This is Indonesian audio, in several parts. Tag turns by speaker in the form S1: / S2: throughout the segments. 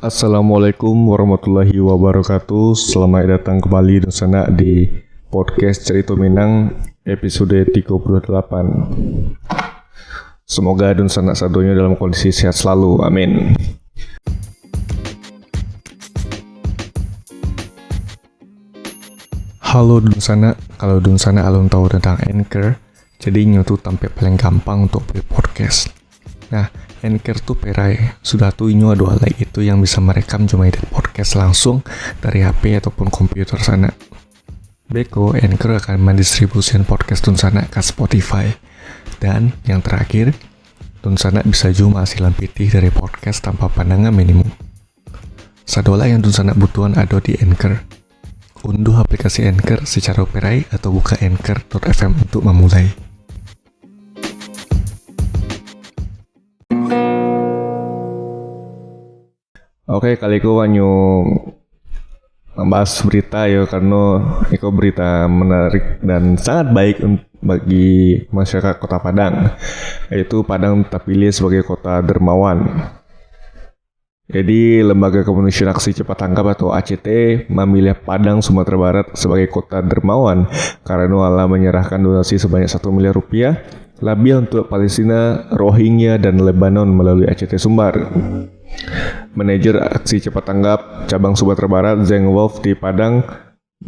S1: Assalamualaikum warahmatullahi wabarakatuh. Selamat datang kembali Dunsana di podcast Cerita Minang episode 38. Semoga Dunsana sadonya dalam kondisi sehat selalu, amin. Halo Dunsana, kalau Dunsana alun tahu tentang Anchor, jadi nyotu tampil paling gampang untuk beli podcast. Nah, Anchor tuh perai, sudah tuh inyo ada alat itu yang bisa merekam cuma edit podcast langsung dari HP ataupun komputer sana. Beko, Anchor akan mendistribusikan podcast Dunsana ke Spotify. Dan yang terakhir, Dunsana bisa cuma hasilan pitih dari podcast tanpa pandangan minimum. Sadola yang Dunsana butuhan ada di Anchor. Unduh aplikasi Anchor secara perai atau buka anchor.fm untuk memulai. Oke, kali itu wanyu membahas berita ya, karena itu berita menarik dan sangat baik bagi masyarakat Kota Padang, yaitu Padang terpilih sebagai kota dermawan. Jadi Lembaga Kemanusiaan Aksi Cepat Tanggap atau ACT memilih Padang, Sumatera Barat sebagai kota dermawan karena Allah menyerahkan donasi sebanyak 1 miliar rupiah lebih untuk Palestina, Rohingya, dan Lebanon melalui ACT Sumbar. Manajer Aksi Cepat Tanggap cabang Sumatera Barat, Zeng Wolf di Padang,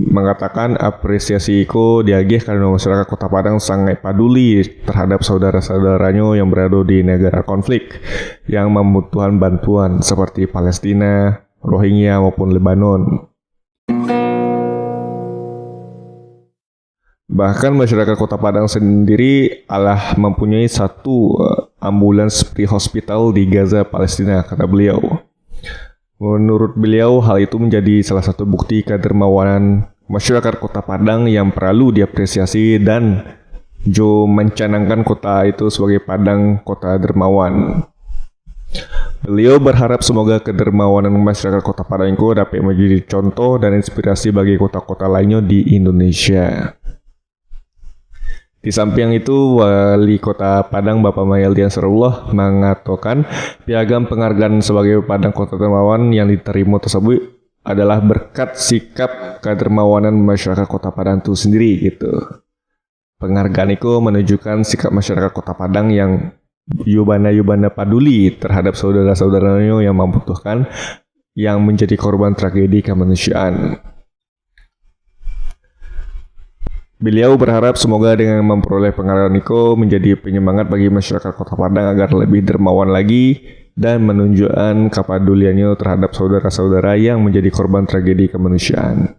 S1: mengatakan apresiasi itu diagih karena masyarakat Kota Padang sangat peduli terhadap saudara-saudaranya yang berada di negara konflik yang membutuhkan bantuan seperti Palestina, Rohingya maupun Lebanon. Bahkan masyarakat Kota Padang sendiri telah mempunyai satu ambulans pre-hospital di Gaza, Palestina, kata beliau. Menurut beliau, hal itu menjadi salah satu bukti kedermawanan masyarakat Kota Padang yang perlu diapresiasi dan mencanangkan kota itu sebagai Padang Kota Dermawan. Beliau berharap semoga kedermawanan masyarakat Kota Padang itu dapat menjadi contoh dan inspirasi bagi kota-kota lainnya di Indonesia. Di samping itu, Wali Kota Padang Bapak Mayaldi Ansarullah mengatakan piagam penghargaan sebagai Padang Kota Dermawan yang diterima tersebut adalah berkat sikap kedermawanan masyarakat Kota Padang itu sendiri gitu. Penghargaan itu menunjukkan sikap masyarakat Kota Padang yang yubana peduli terhadap saudara-saudaranya yang membutuhkan, yang menjadi korban tragedi kemanusiaan. Beliau berharap semoga dengan memperoleh penghargaan itu menjadi penyemangat bagi masyarakat Kota Padang agar lebih dermawan lagi dan menunjukkan kepeduliannya terhadap saudara-saudara yang menjadi korban tragedi kemanusiaan.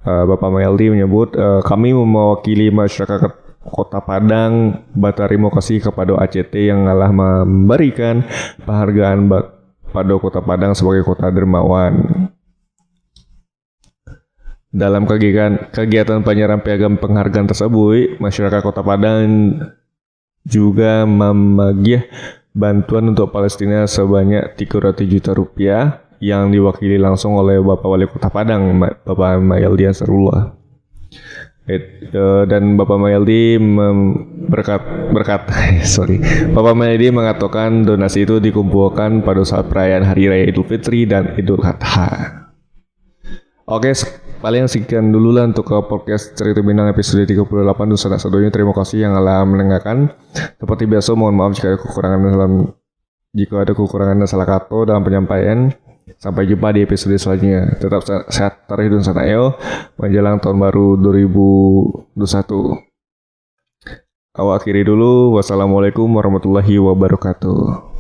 S1: Bapak Mayaldi menyebut, kami mewakili masyarakat Kota Padang berterima kasih kepada ACT yang telah memberikan penghargaan pada Kota Padang sebagai kota dermawan. Dalam kegiatan penyerahan piagam penghargaan tersebut, masyarakat Kota Padang juga membagi bantuan untuk Palestina sebanyak 300 juta rupiah yang diwakili langsung oleh Bapak Wali Kota Padang, Bapak Mayaldi Ansarullah. Dan Bapak Mayaldi Bapak Mayaldi mengatakan donasi itu dikumpulkan pada saat perayaan Hari Raya Idul Fitri dan Idul Adha. Oke, paling sekian dulu lah untuk podcast Cerita Minang episode 38 Dunsana sadonya. Terima kasih yang telah mendengarkan. Seperti biasa, mohon maaf jika ada kekurangan dan salah kata dalam penyampaian. Sampai jumpa di episode selanjutnya. Tetap sehat terus Dunsana yo menjelang tahun baru 2021. Aku akhiri dulu. Wassalamualaikum warahmatullahi wabarakatuh.